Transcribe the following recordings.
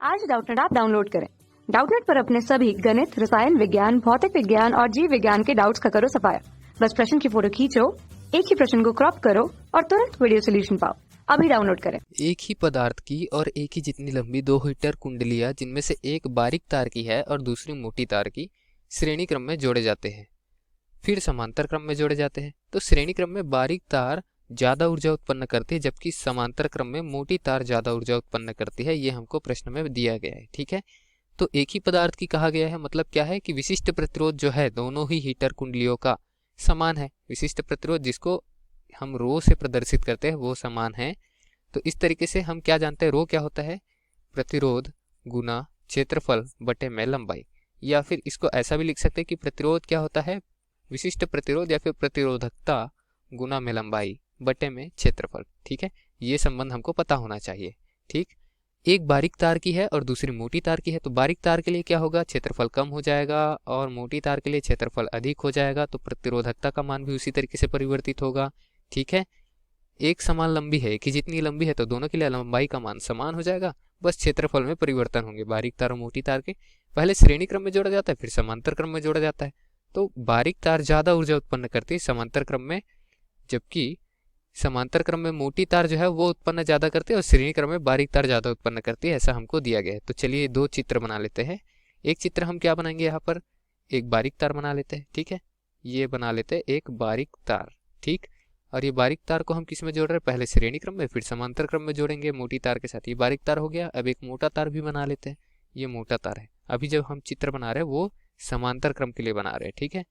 आज Doubtnut app download करें। Doubtnut पर अपने सभी गणित, रसायन विज्ञान, भौतिक विज्ञान और जीव विज्ञान के डाउट्स का करो सफाया। बस प्रश्न की फोटो खींचो, एक ही प्रश्न को क्रॉप करो और तुरंत वीडियो सोल्यूशन पाओ। अभी डाउनलोड करें। एक ही पदार्थ की और एक ही जितनी लंबी दो हीटर कुंडलियां जिनमें से एक बारीक तार की है और दूसरी मोटी तार की श्रेणी क्रम में जोड़े जाते हैं, फिर समांतर क्रम में जोड़े जाते हैं। तो श्रेणी क्रम में बारीक तार ज्यादा ऊर्जा उत्पन्न करती है जबकि समांतर क्रम में मोटी तार ज्यादा ऊर्जा उत्पन्न करती है। ये हमको प्रश्न में दिया गया है। ठीक है, तो एक ही पदार्थ की कहा गया है, मतलब क्या है कि विशिष्ट प्रतिरोध जो है दोनों ही हीटर कुंडलियों का समान है। विशिष्ट प्रतिरोध जिसको हम रो से प्रदर्शित करते हैं वो समान है। तो इस तरीके से हम क्या जानते हैं, रो क्या होता है, प्रतिरोध गुना क्षेत्रफल बटे में लंबाई। या फिर इसको ऐसा भी लिख सकते हैं कि प्रतिरोध क्या होता है, विशिष्ट प्रतिरोध या फिर प्रतिरोधकता गुना में लंबाई बटे में क्षेत्रफल। ठीक है, ये संबंध हमको पता होना चाहिए। ठीक, एक बारीक तार की है और दूसरी मोटी तार की है, तो बारीक तार के लिए क्या होगा, क्षेत्रफल कम हो जाएगा और मोटी तार के लिए क्षेत्रफल अधिक हो जाएगा। तो प्रतिरोधकता का मान भी उसी तरीके से परिवर्तित होगा। ठीक है, एक समान लंबी है, एक ही जितनी लंबी है, तो दोनों के लिए लंबाई का मान समान हो जाएगा, बस क्षेत्रफल में परिवर्तन होंगे। बारीक तार और मोटी तार के पहले श्रेणी क्रम में जोड़ा जाता है, फिर समांतर क्रम में जोड़ा जाता है। तो बारीक तार ज्यादा ऊर्जा उत्पन्न करती है समांतर क्रम में, जबकि समांतर क्रम में मोटी तार जो है वो उत्पन्न ज्यादा करती है और श्रेणी क्रम में बारीक तार ज्यादा उत्पन्न करती है। ऐसा हमको दिया गया है। तो चलिए दो चित्र बना लेते हैं। एक चित्र हम क्या बनाएंगे, यहाँ पर एक बारीक तार बना लेते हैं। ठीक है, ये बना लेते हैं एक बारीक तार। ठीक, और ये बारीक तार को हम किस में जोड़ रहे हैं, पहले श्रेणी क्रम में फिर समांतर क्रम में जोड़ेंगे मोटी तार के साथ। ये बारीक तार हो गया। अब एक मोटा तार भी बना लेते हैं। ये मोटा तार है। अभी जब हम चित्र बना रहे हैं वो समांतर क्रम के लिए बना रहे हैं। ठीक है,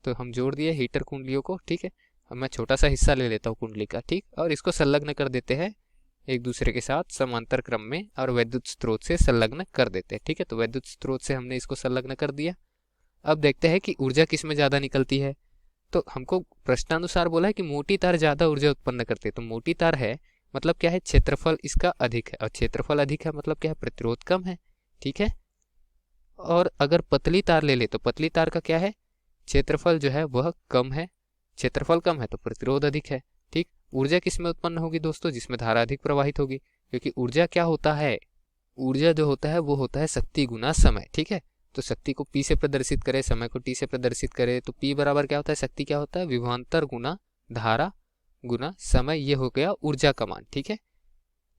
तो हम जोड़ दिए हीटर कुंडलियों को। ठीक है, अब मैं छोटा सा हिस्सा ले लेता हूँ कुंडली का। ठीक, और इसको संलग्न कर देते हैं एक दूसरे के साथ समांतर क्रम में और विद्युत स्रोत से संलग्न कर देते हैं। ठीक है, तो विद्युत स्रोत से हमने इसको संलग्न कर दिया। अब देखते हैं कि ऊर्जा किस में ज्यादा निकलती है। तो हमको प्रश्नानुसार बोला है कि मोटी तार ज्यादा ऊर्जा उत्पन्न करती है। तो मोटी तार है मतलब क्या है, क्षेत्रफल इसका अधिक है, और क्षेत्रफल अधिक है मतलब क्या है, प्रतिरोध कम है। ठीक है, और अगर पतली तार ले ले तो पतली तार का क्या है, क्षेत्रफल जो है वह कम है, क्षेत्रफल कम है तो प्रतिरोध अधिक है। ठीक, ऊर्जा किस में उत्पन्न होगी दोस्तों, जिसमें धारा अधिक प्रवाहित होगी, क्योंकि ऊर्जा क्या होता है, ऊर्जा जो होता है वो होता है शक्ति गुना समय। ठीक है, तो शक्ति को P से प्रदर्शित करे, समय को T से प्रदर्शित करे, तो P बराबर क्या होता है, शक्ति क्या होता है, विभवांतर गुना धारा गुना समय। ये हो गया ऊर्जा का मान। ठीक है,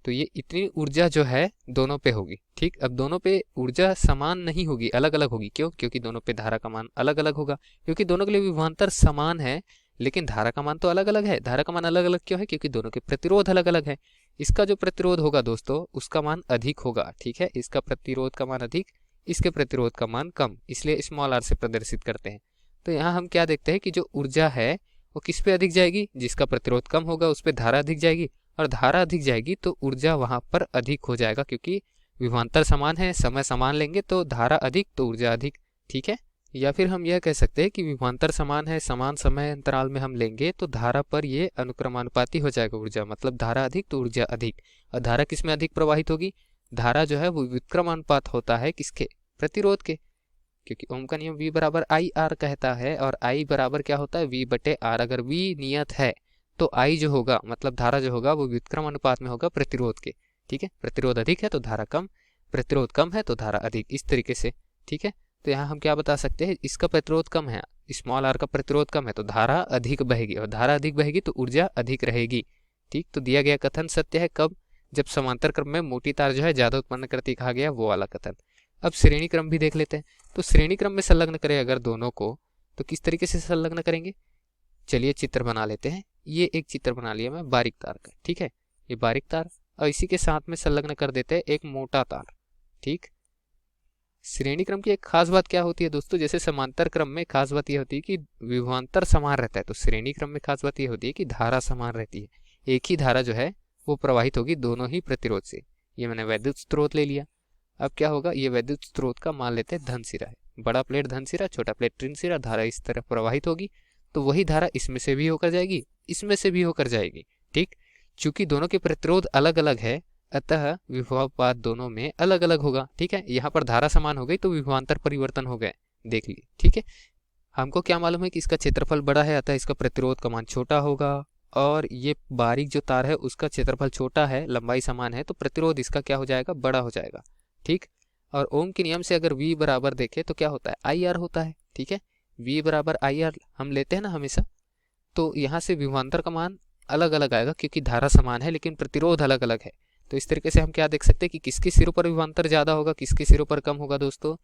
तो ये इतनी ऊर्जा जो है दोनों पे होगी। ठीक, अब दोनों पे ऊर्जा समान नहीं होगी, अलग अलग होगी। क्यों, क्योंकि दोनों पे धारा का मान अलग अलग होगा। क्योंकि दोनों के लिए विभवांतर समान है लेकिन धारा का मान तो अलग अलग है। धारा का मान अलग अलग क्यों है, क्योंकि दोनों के प्रतिरोध अलग अलग है। इसका जो प्रतिरोध होगा दोस्तों उसका मान अधिक होगा। ठीक है, इसका प्रतिरोध का मान अधिक, इसके प्रतिरोध का मान कम, इसलिए स्मॉल आर से प्रदर्शित करते हैं। तो यहाँ हम क्या देखते हैं कि जो ऊर्जा है वो किस पे अधिक जाएगी, जिसका प्रतिरोध कम होगा उस पर धारा अधिक जाएगी, और धारा अधिक जाएगी तो ऊर्जा वहां पर अधिक हो जाएगा, क्योंकि विभवांतर समान है, समय समान लेंगे तो धारा अधिक तो ऊर्जा अधिक। ठीक है, या फिर हम यह कह सकते हैं कि विभवांतर समान है, समान समय अंतराल में हम लेंगे तो धारा पर ये अनुक्रमानुपाती हो जाएगा ऊर्जा, मतलब धारा अधिक तो ऊर्जा अधिक। और धारा किस में अधिक प्रवाहित होगी, धारा जो है वो व्युत्क्रमानुपात होता है किसके, प्रतिरोध के, क्योंकि ओम का नियम V बराबर आई आर कहता है, और I बराबर क्या होता है, V बटे आर। अगर V नियत है तो I जो होगा मतलब धारा जो होगा वो व्युत्क्रम अनुपात में होगा प्रतिरोध के। ठीक है, प्रतिरोध अधिक है तो धारा कम, प्रतिरोध कम है तो धारा अधिक, इस तरीके से। ठीक है, तो यहाँ हम क्या बता सकते हैं, इसका प्रतिरोध कम है, स्मॉल आर का प्रतिरोध कम है तो धारा अधिक बहेगी, और धारा अधिक बहेगी तो ऊर्जा अधिक रहेगी। ठीक, तो दिया गया कथन सत्य है कब, जब समांतर क्रम में मोटी तार जो है ज्यादा उत्पन्न करती कहा गया वो वाला कथन। अब श्रेणी क्रम भी देख लेते हैं। तो श्रेणी क्रम में संलग्न करें अगर दोनों को तो किस तरीके से संलग्न करेंगे, चलिए चित्र बना लेते हैं। ये एक चित्र बना लिया मैं बारीक तार का। ठीक है, ये बारीक तार, और इसी के साथ में संलग्न कर देते हैं एक मोटा तार। ठीक, श्रेणी क्रम की एक खास बात क्या होती है दोस्तों, जैसे समांतर क्रम में खास बात यह होती है कि विभवांतर समान रहता है, तो श्रेणी क्रम में खास बात यह होती है कि धारा समान रहती है, एक ही धारा जो है वो प्रवाहित होगी दोनों ही प्रतिरोध से। ये मैंने वैद्युत स्रोत ले लिया। अब क्या होगा, ये वैद्युत स्रोत का मान लेते हैं धन सिरा है, बड़ा प्लेट धन सिरा, छोटा प्लेट ऋण सिरा, धारा इस तरह प्रवाहित होगी, तो वही धारा इसमें से भी होकर जाएगी, इसमें से भी होकर जाएगी। ठीक, चूंकि दोनों के प्रतिरोध अलग अलग है अतः विभवानुपात दोनों में अलग अलग होगा। ठीक है, यहाँ पर धारा समान हो गई तो विभवांतर परिवर्तन हो गए, देख लीजिए। ठीक है, हमको क्या मालूम है कि इसका क्षेत्रफल बड़ा है अतः इसका प्रतिरोध का मान छोटा होगा, और ये बारीक जो तार है उसका क्षेत्रफल छोटा है, लंबाई समान है, तो प्रतिरोध इसका क्या हो जाएगा, बड़ा हो जाएगा। ठीक। और ओम के नियम से अगर V बराबर देखें तो क्या होता है, IR होता है। ठीक है, V बराबर IR हम लेते हैं ना हमेशा। तो यहाँ से विभवांतर का मान अलग अलग आएगा क्योंकि धारा समान है लेकिन प्रतिरोध अलग अलग है। तो इस तरीके से हम क्या देख सकते हैं कि किसके सिरों पर विभवांतर ज़्यादा होगा, किसके सिरों पर कम होगा। दोस्तों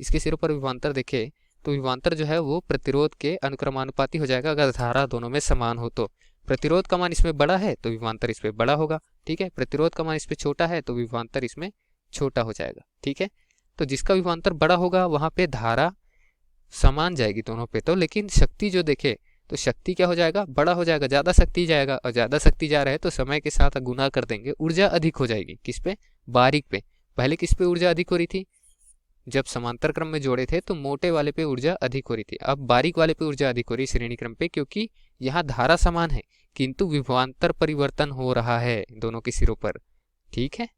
इसके सिरों पर विभवांतर देखें तो विभवांतर जो है वो प्रतिरोध के अनुक्रमानुपाती हो जाएगा अगर धारा दोनों में समान हो। तो प्रतिरोध का मान इसमें बड़ा है तो विभवांतर इसमें बड़ा होगा। ठीक है, प्रतिरोध का मान इसमें छोटा है तो विभवांतर इसमें छोटा हो जाएगा। ठीक है, तो जिसका विभवांतर बड़ा होगा वहाँ पे धारा समान जाएगी दोनों पे। तो लेकिन शक्ति जो देखे तो शक्ति क्या हो जाएगा, बड़ा हो जाएगा, ज़्यादा शक्ति जाएगा। और ज़्यादा शक्ति जा रहा है तो समय के साथ गुना कर देंगे, ऊर्जा अधिक हो जाएगी। किस पे, बारीक पे। पहले किस पे ऊर्जा अधिक हो रही थी, जब समांतर क्रम में जोड़े थे तो मोटे वाले पे ऊर्जा अधिक हो रही थी। अब बारीक वाले पे ऊर्जा अधिक हो रही है श्रेणी क्रम पे, क्योंकि यहाँ धारा समान है किंतु विभवांतर परिवर्तन हो रहा है दोनों के सिरों पर। ठीक है,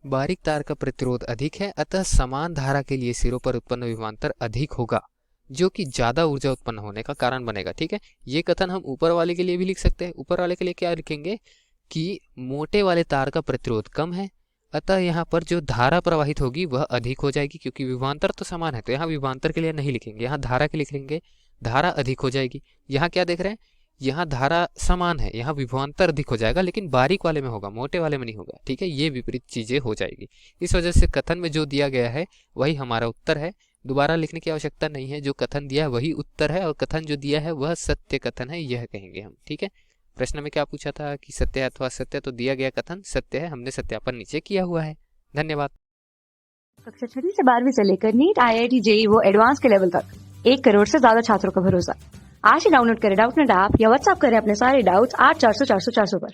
बारीक तार का प्रतिरोध अधिक है अतः समान धारा के लिए सिरों पर उत्पन्न विभवांतर अधिक होगा जो कि ज्यादा ऊर्जा उत्पन्न होने का कारण बनेगा। ठीक है, ये कथन हम ऊपर वाले के लिए भी लिख सकते हैं। ऊपर वाले के लिए क्या लिखेंगे कि मोटे वाले तार का प्रतिरोध कम है अतः यहाँ पर जो धारा प्रवाहित होगी वह अधिक हो जाएगी, क्योंकि विभवांतर तो समान है। तो यहाँ विभवांतर के लिए नहीं लिखेंगे, यहाँ धारा के लिख लेंगे, धारा अधिक हो जाएगी। यहाँ क्या देख रहे हैं, यहाँ धारा समान है, यहाँ विभवांतर अधिक हो जाएगा लेकिन बारीक वाले में होगा, मोटे वाले में नहीं होगा। ठीक है, ये विपरीत चीजें हो जाएगी। इस वजह से कथन में जो दिया गया है वही हमारा उत्तर है। दोबारा लिखने की आवश्यकता नहीं है, जो कथन दिया है वही उत्तर है और कथन जो दिया है वह सत्य कथन है, यह कहेंगे हम। ठीक है, प्रश्न में क्या पूछा था कि सत्य है अथवा असत्य, तो दिया गया कथन सत्य है, हमने सत्यापन नीचे किया हुआ है। धन्यवाद। कक्षा 6 से 12वीं से लेकर नीट, IIT, JEE वो एडवांस के लेवल तक 1 करोड़ से ज्यादा छात्रों का भरोसा। आज ही डाउनलोड करें डाउटनेट ऐप या व्हाट्सएप करें अपने सारे डाउट्स 8400 400 400 पर।